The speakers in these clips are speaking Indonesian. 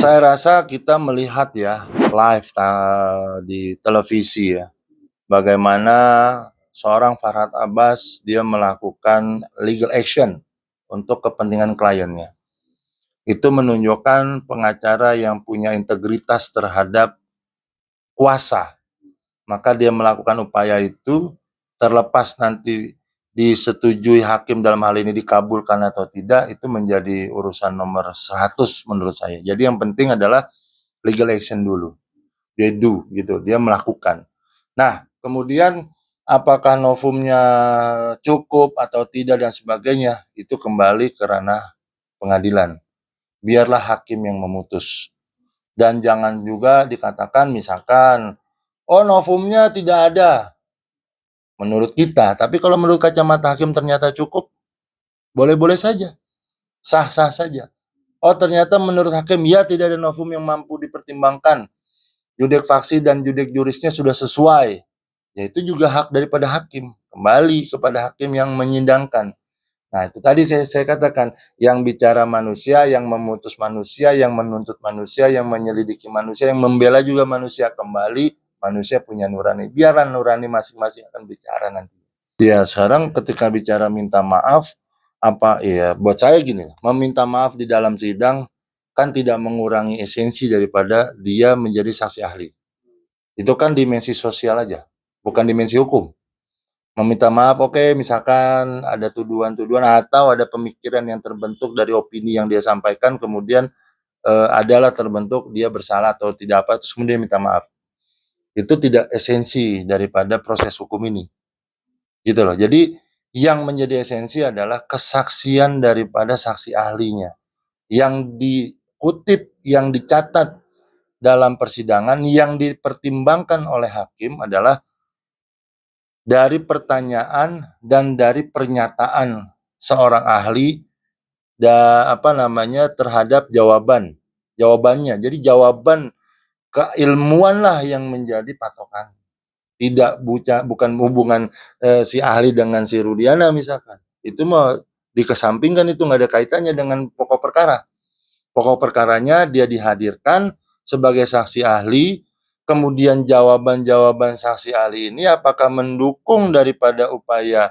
Saya rasa kita melihat ya, live di televisi ya, bagaimana seorang Farhad Abbas dia melakukan legal action untuk kepentingan kliennya. Itu menunjukkan pengacara yang punya integritas terhadap kuasa. Maka dia melakukan upaya itu, terlepas nanti disetujui hakim dalam hal ini dikabulkan atau tidak, itu menjadi urusan nomor 100 menurut saya. Jadi yang penting adalah legal action dulu. Dia do gitu, dia melakukan. Nah, kemudian apakah novumnya cukup atau tidak dan sebagainya, itu kembali ke ranah pengadilan. Biarlah hakim yang memutus. Dan jangan juga dikatakan misalkan, oh novumnya tidak ada menurut kita, tapi kalau menurut kacamata hakim ternyata cukup, boleh-boleh saja, sah-sah saja. Oh ternyata menurut hakim ya tidak ada novum yang mampu dipertimbangkan, judek faksi dan judek jurisnya sudah sesuai, ya itu juga hak daripada hakim, kembali kepada hakim yang menyidangkan. Nah itu tadi saya katakan, yang bicara manusia, yang memutus manusia, yang menuntut manusia, yang menyelidiki manusia, yang membela juga manusia, kembali manusia punya nurani, biarlah nurani masing-masing akan bicara nanti. Ya sekarang ketika bicara minta maaf, apa ya buat saya gini, meminta maaf di dalam sidang kan tidak mengurangi esensi daripada dia menjadi saksi ahli. Itu kan dimensi sosial aja, bukan dimensi hukum. Meminta maaf, oke, misalkan ada tuduhan-tuduhan atau ada pemikiran yang terbentuk dari opini yang dia sampaikan, kemudian adalah terbentuk dia bersalah atau tidak apa, terus kemudian minta maaf. Itu tidak esensi daripada proses hukum ini. Gitu loh. Jadi yang menjadi esensi adalah kesaksian daripada saksi ahlinya. Yang dikutip, yang dicatat dalam persidangan, yang dipertimbangkan oleh hakim adalah dari pertanyaan dan dari pernyataan seorang ahli terhadap jawabannya. Jadi jawaban keilmuan lah yang menjadi patokan. Tidak bukan hubungan si ahli dengan si Rudiana misalkan. Itu mah dikesampingkan, itu nggak ada kaitannya dengan pokok perkara. Pokok perkaranya dia dihadirkan sebagai saksi ahli, kemudian jawaban-jawaban saksi ahli ini apakah mendukung daripada upaya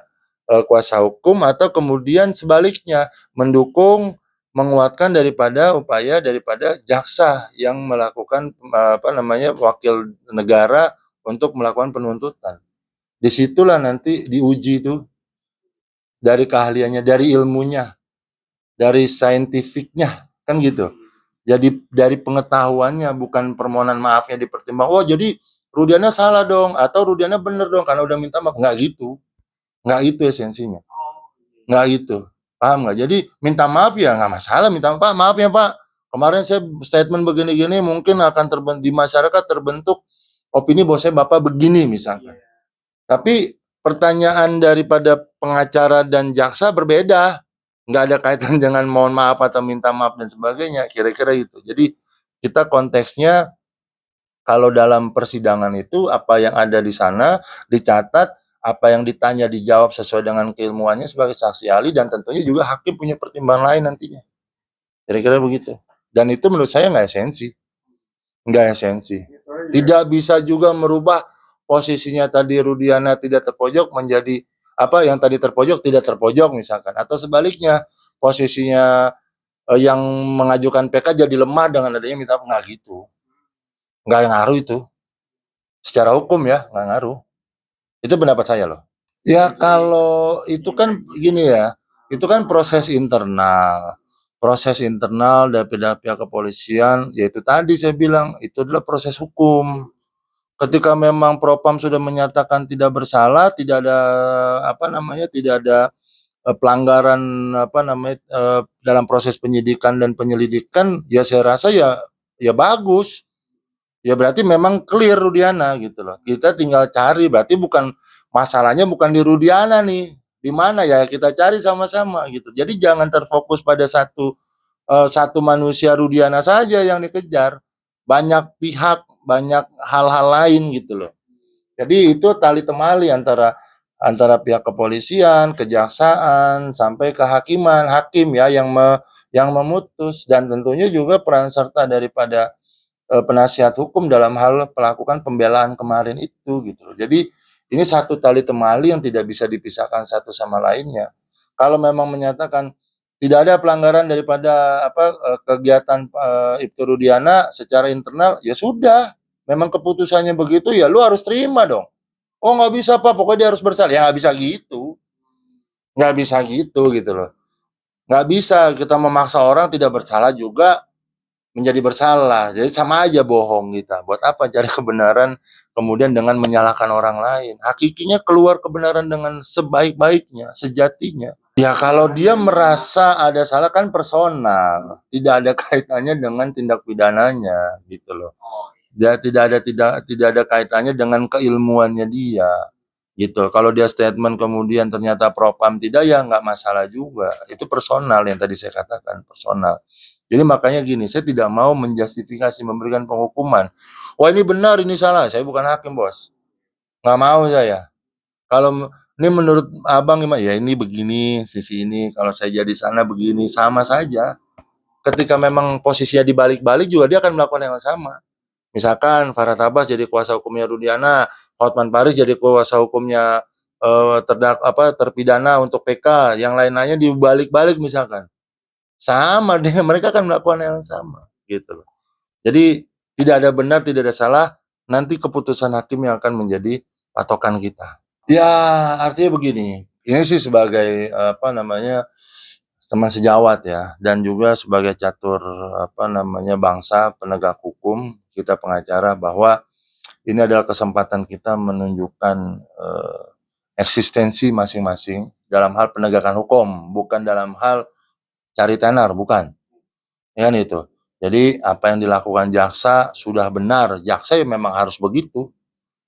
kuasa hukum atau kemudian sebaliknya mendukung menguatkan daripada upaya daripada jaksa yang melakukan wakil negara untuk melakukan penuntutan. Disitulah nanti diuji itu dari keahliannya, dari ilmunya, dari saintifiknya, kan gitu. Jadi dari pengetahuannya, bukan permohonan maafnya dipertimbang. Oh jadi Rudiana salah dong, atau Rudiana bener dong karena udah minta maaf. Nggak gitu, nggak itu esensinya, nggak gitu. Paham nggak? Jadi minta maaf ya nggak masalah, minta maaf, maaf ya Pak. Kemarin saya statement begini-gini mungkin akan di masyarakat terbentuk opini bahwa saya Bapak begini misalkan. Tapi pertanyaan daripada pengacara dan jaksa berbeda. Nggak ada kaitan dengan mohon maaf atau minta maaf dan sebagainya, kira-kira gitu. Jadi kita konteksnya kalau dalam persidangan itu apa yang ada di sana dicatat, apa yang ditanya dijawab sesuai dengan keilmuannya sebagai saksi ahli, dan tentunya juga hakim punya pertimbangan lain nantinya. Kira-kira begitu. Dan itu menurut saya nggak esensi. Nggak esensi. Tidak bisa juga merubah posisinya tadi Rudiana tidak terpojok menjadi apa yang tadi terpojok tidak terpojok misalkan, atau sebaliknya posisinya yang mengajukan PK jadi lemah dengan adanya minta maaf. Nggak gitu, nggak ngaruh itu secara hukum ya, nggak ngaruh. Itu pendapat saya loh. Ya kalau itu kan gini ya, itu kan proses internal dari pihak kepolisian, yaitu tadi saya bilang itu adalah proses hukum. Ketika memang Propam sudah menyatakan tidak bersalah, tidak ada tidak ada pelanggaran dalam proses penyidikan dan penyelidikan, ya saya rasa ya bagus. Ya berarti memang clear Rudiana gitu loh. Kita tinggal cari, berarti masalahnya bukan di Rudiana nih. Di mana ya kita cari sama-sama gitu. Jadi jangan terfokus pada satu manusia Rudiana saja yang dikejar. Banyak pihak, banyak hal-hal lain gitu loh. Jadi itu tali temali antara antara pihak kepolisian, kejaksaan, sampai kehakiman, hakim ya yang memutus, dan tentunya juga peran serta daripada penasihat hukum dalam hal melakukan pembelaan kemarin itu gitu loh. Jadi ini satu tali temali yang tidak bisa dipisahkan satu sama lainnya. Kalau memang menyatakan tidak ada pelanggaran daripada kegiatan Ibtu Rudiana secara internal, ya sudah. Memang keputusannya begitu, ya lu harus terima dong. Oh nggak bisa Pak, pokoknya dia harus bersalah. Ya nggak bisa gitu. Nggak bisa gitu loh. Nggak bisa kita memaksa orang tidak bersalah juga menjadi bersalah. Jadi sama aja bohong kita. Buat apa cari kebenaran kemudian dengan menyalahkan orang lain? Hakikinya keluar kebenaran dengan sebaik-baiknya, sejatinya. Ya kalau dia merasa ada salah kan personal, tidak ada kaitannya dengan tindak pidananya gitu loh. Dia tidak ada kaitannya dengan keilmuannya dia gitu. Kalau dia statement kemudian ternyata propam tidak, ya nggak masalah juga. Itu personal yang tadi saya katakan, personal. Jadi makanya gini, saya tidak mau menjustifikasi memberikan penghukuman. Wah ini benar, ini salah. Saya bukan hakim bos. Nggak mau saya. Kalau ini menurut abang gimana? Ya ini begini, sisi ini. Kalau saya jadi sana begini, sama saja. Ketika memang posisinya dibalik-balik juga dia akan melakukan yang sama. Misalkan Farhad Abbas jadi kuasa hukumnya Rudiana, Hotman Paris jadi kuasa hukumnya terpidana untuk PK, yang lain-lainnya dibalik-balik misalkan. Sama dengan mereka akan melakukan yang sama gitu loh. Jadi tidak ada benar, tidak ada salah, nanti keputusan hakim yang akan menjadi patokan kita. Ya, artinya begini, ini sih sebagai teman sejawat ya, dan juga sebagai catur bangsa penegak hukum, kita pengacara, bahwa ini adalah kesempatan kita menunjukkan eksistensi masing-masing dalam hal penegakan hukum, bukan dalam hal cari tenar, bukan. Ya kan itu. Jadi apa yang dilakukan jaksa sudah benar. Jaksa ya memang harus begitu.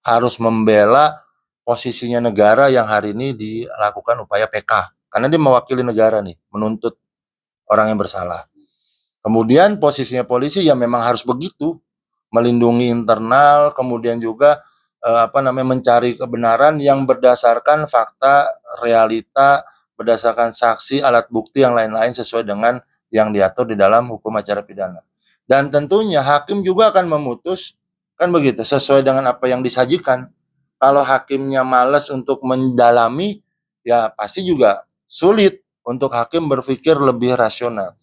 Harus membela posisinya negara yang hari ini dilakukan upaya PK. Karena dia mewakili negara nih, menuntut orang yang bersalah. Kemudian posisinya polisi ya memang harus begitu. Melindungi internal, kemudian juga mencari kebenaran yang berdasarkan fakta, realita, berdasarkan saksi, alat bukti yang lain-lain sesuai dengan yang diatur di dalam hukum acara pidana. Dan tentunya hakim juga akan memutus kan begitu sesuai dengan apa yang disajikan. Kalau hakimnya malas untuk mendalami, ya pasti juga sulit untuk hakim berpikir lebih rasional.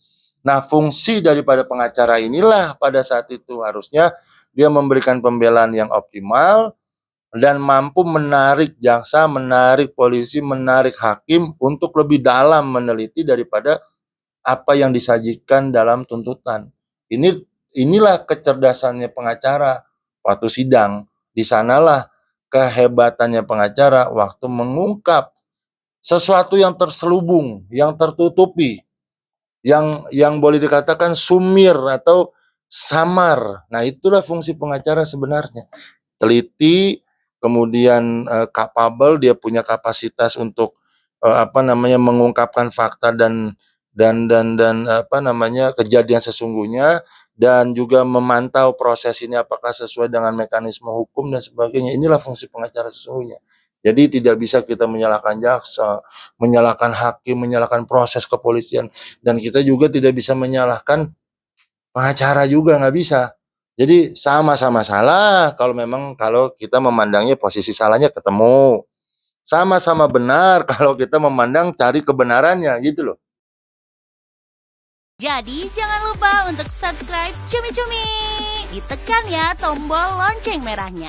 Nah, fungsi daripada pengacara inilah pada saat itu harusnya dia memberikan pembelaan yang optimal dan mampu menarik jaksa, menarik polisi, menarik hakim untuk lebih dalam meneliti daripada apa yang disajikan dalam tuntutan. Inilah kecerdasannya pengacara waktu sidang. Di sanalah kehebatannya pengacara waktu mengungkap sesuatu yang terselubung, yang tertutupi, yang boleh dikatakan sumir atau samar. Nah, itulah fungsi pengacara sebenarnya. Teliti, kemudian capable, dia punya kapasitas untuk mengungkapkan fakta dan kejadian sesungguhnya, dan juga memantau proses ini apakah sesuai dengan mekanisme hukum dan sebagainya. Inilah fungsi pengacara sesungguhnya. Jadi tidak bisa kita menyalahkan jaksa, menyalahkan hakim, menyalahkan proses kepolisian, dan kita juga tidak bisa menyalahkan pengacara juga, nggak bisa. Jadi sama-sama salah kalau kita memandangnya posisi salahnya ketemu. Sama-sama benar kalau kita memandang cari kebenarannya gitu loh. Jadi jangan lupa untuk subscribe Cumi Cumi. Ditekan ya tombol lonceng merahnya.